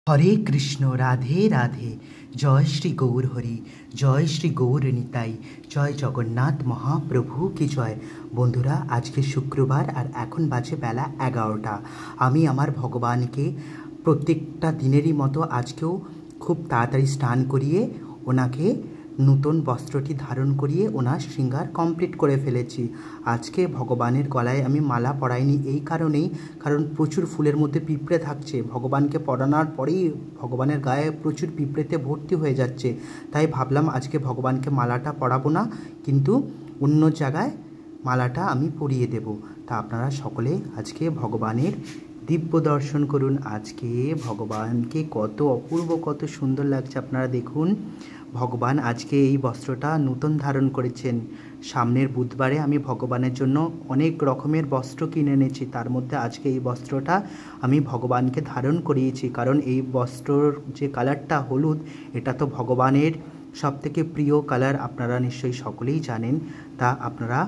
হরে কৃষ্ণ, রাধে রাধে, জয় শ্রী গৌর হরি, জয় শ্রী গৌর নিতাই, জয় জগন্নাথ মহাপ্রভু কি জয়। বন্ধুরা, আজকে শুক্রবার আর এখন বাজে বেলা 11টা। আমি আমার ভগবানকে প্রত্যেকটা দিনেরই মতো আজকেও খুব তাড়াতাড়ি স্নান করিয়ে ওনাকে নূতন বস্ত্রটি ধারণ করিয়ে ওনার শৃঙ্গার কমপ্লিট করে ফেলেছি। আজকে ভগবানের গলায় আমি মালা পরাইনি এই কারণেই, কারণ প্রচুর ফুলের মধ্যে পিঁপড়ে থাকছে। ভগবানকে পরানোর পরেই ভগবানের গায়ে প্রচুর পিঁপড়েতে ভর্তি হয়ে যাচ্ছে, তাই ভাবলাম আজকে ভগবানকে মালাটা পরাবো না, কিন্তু অন্য জায়গায় মালাটা আমি পরিয়ে দেব। তা আপনারা সকলে আজকে ভগবানের দিব্য দর্শন করুন। আজকে ভগবানকে কত অপূর্ব, কত সুন্দর লাগছে আপনারা দেখুন। ভগবান আজকে এই বস্ত্রটা নূতন ধারণ করেছেন। সামনের বুধবারে আমি ভগবানের জন্য অনেক রকমের বস্ত্র কিনে এনেছি, তার মধ্যে আজকে এই বস্ত্রটা আমি ভগবানকে ধারণ করিয়েছি, কারণ এই বস্ত্রর যে কালারটা হলুদ, এটা তো ভগবানের সবথেকে প্রিয় কালার, আপনারা নিশ্চয়ই সকলেই জানেন। তা আপনারা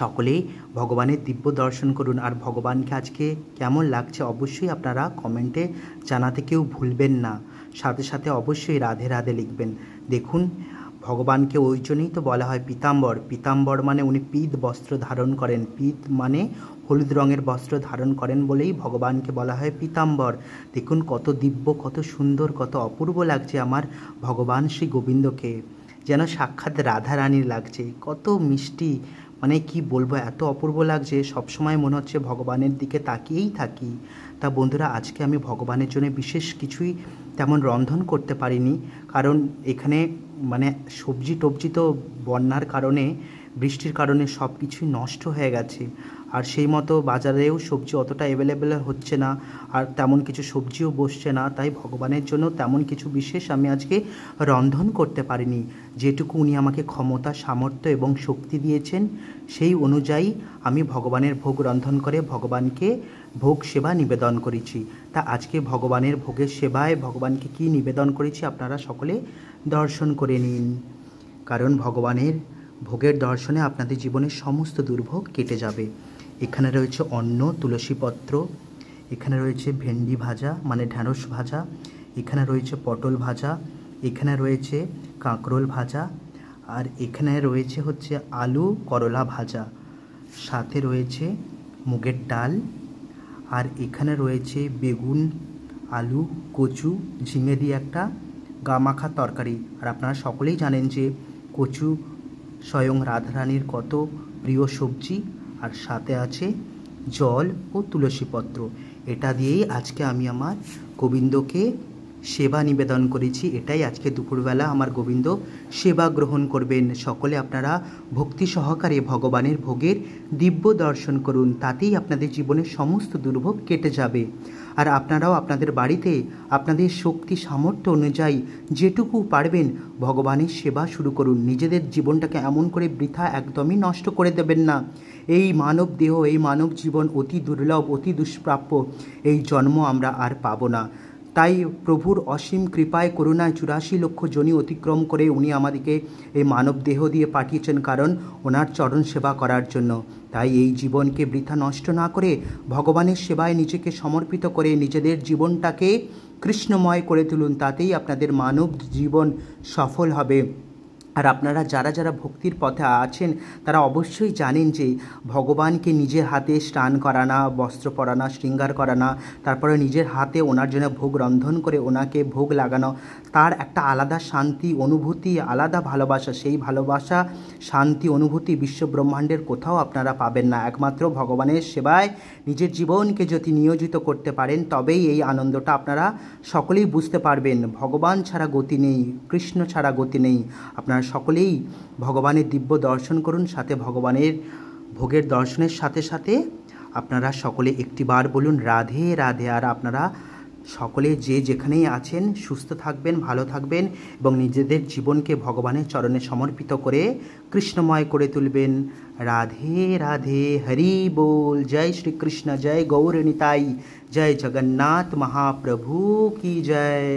সকলেই ভগবানের দিব্য দর্শন করুন। আর ভগবানকে আজকে কেমন লাগছে অবশ্যই আপনারা কমেন্টে জানাতে কেউ ভুলবেন না। সাথে সাথে অবশ্যই রাধে রাধে লিখবেন। দেখুন, ভগবানকে ওই জন্যই তো বলা হয় পীতাম্বর। পীতাম্বর মানে উনি পীত বস্ত্র ধারণ করেন, পীত মানে হলুদ রঙের বস্ত্র ধারণ করেন বলেই ভগবানকে বলা হয় পীতাম্বর। দেখুন কত দিব্য, কত সুন্দর, কত অপূর্ব লাগছে আমার ভগবান শ্রী গোবিন্দকে, যেন সাক্ষাৎ রাধা রানীর লাগছে। কত মিষ্টি, মানে কি বলবো, এত অপূর্ব লাগছে, সবসময় মনে হচ্ছে ভগবানের দিকে তাকিয়েই থাকি। তা বন্ধুরা, আজকে আমি ভগবানের জন্য বিশেষ কিছুই তেমন রন্ধন করতে পারিনি, কারণ এখানে মানে সবজি টবজি তো বন্যার কারণে, বৃষ্টির কারণে সব কিছুই নষ্ট হয়ে গেছে। আর সেই মতো বাজারেও সবজি অতটা অ্যাভেলেবেল হচ্ছে না, আর তেমন কিছু সবজিও বসছে না, তাই ভগবানের জন্য তেমন কিছু বিশেষ আমি আজকে রন্ধন করতে পারিনি। যেটুকু উনি আমাকে ক্ষমতা, সামর্থ্য এবং শক্তি দিয়েছেন, সেই অনুযায়ী আমি ভগবানের ভোগ রন্ধন করে ভগবানকে ভোগ সেবা নিবেদন করেছি। তা আজকে ভগবানের ভোগের সেবায় ভগবানকে কি নিবেদন করেছি আপনারা সকলে দর্শন করে নিন, কারণ ভগবানের ভোগের দর্শনে আপনাদের জীবনের সমস্ত দুর্ভোগ কেটে যাবে। এখানে রয়েছে অন্ন, তুলসীপত্র, এখানে রয়েছে ভেন্ডি ভাজা মানে ঢ্যাঁড়স ভাজা, এখানে রয়েছে পটল ভাজা, এখানে রয়েছে কাঁকরোল ভাজা, আর এখানে রয়েছে হচ্ছে আলু করলা ভাজা, সাথে রয়েছে মুগের ডাল, আর এখানে রয়েছে বেগুন, আলু, কচু, ঝিঙে দিয়ে একটা গামাখা তরকারি। আর আপনারা সকলেই জানেন যে কচু স্বয়ং রাধারানীর কত প্রিয় সবজি। আর সাথে আছে জল ও তুলসীপত্র। এটা দিয়েই আজকে আমি আমার গোবিন্দকে সেবা নিবেদন করেছি। এটাই আজকে দুপুরবেলা আমার গোবিন্দ সেবা গ্রহণ করবেন। সকলে আপনারা ভক্তি সহকারে ভগবানের ভোগের দিব্য দর্শন করুন, তাতেই আপনাদের জীবনের সমস্ত দুর্ভোগ কেটে যাবে। আর আপনারাও আপনাদের বাড়িতে আপনাদের শক্তি সামর্থ্য অনুযায়ী যেটুকু পারবেন ভগবানের সেবা শুরু করুন। নিজেদের জীবনটাকে এমন করে বৃথা একদমই নষ্ট করে দেবেন না। এই মানব দেহ, এই মানব জীবন অতি দুর্লভ, অতি দুষ্প্রাপ্য। এই জন্ম আমরা আর পাবো না। তাই প্রভুর অসীম কৃপায় করুণায় 84 লক্ষ যোনি অতিক্রম করে উনি আমাদেরকে এই মানব দেহ দিয়ে পাঠিয়েছেন, কারণ ওনার চরণ সেবা করার জন্য। তাই এই জীবনকে বৃথা নষ্ট না করে ভগবানের সেবায় নিজেকে সমর্পিত করে নিজেদের জীবনটাকে কৃষ্ণময় করে তুলুন, তাতেই আপনাদের মানব জীবন সফল হবে। আর আপনারা যারা যারা ভক্তির পথে আছেন তারা অবশ্যই জানেন যে ভগবানকে নিজের হাতে স্নান করানা, বস্ত্র পরানা, শৃঙ্গার করানা, তারপরে নিজের হাতে ওনার জন্য ভোগ রন্ধন করে ওনাকে ভোগ লাগানো, তার একটা আলাদা শান্তি, অনুভূতি, আলাদা ভালোবাসা। সেই ভালোবাসা, শান্তি, অনুভূতি বিশ্বব্রহ্মাণ্ডের কোথাও আপনারা পাবেন না। একমাত্র ভগবানের সেবায় নিজের জীবনকে যদি নিয়োজিত করতে পারেন, তবেই এই আনন্দটা আপনারা সকলেই বুঝতে পারবেন। ভগবান ছাড়া গতি নেই, কৃষ্ণ ছাড়া গতি নেই। আপনারা সকলেই ভগবানের দিব্য দর্শন করুন, সাথে ভগবানের ভোগের দর্শনের সাথে সাথে আপনারা সকলে একটিবার বলুন রাধে রাধে। আর আপনারা সকলে যে যেখানেই আছেন সুস্থ থাকবেন, ভালো থাকবেন এবং নিজেদের জীবনকে ভগবানের চরণে সমর্পিত করে কৃষ্ণময় করে তুলবেন। রাধে রাধে, হরি बोल, জয় শ্রীকৃষ্ণ, জয় গৌর নিতাই, জয় জগন্নাথ মহাপ্রভু কি জয়।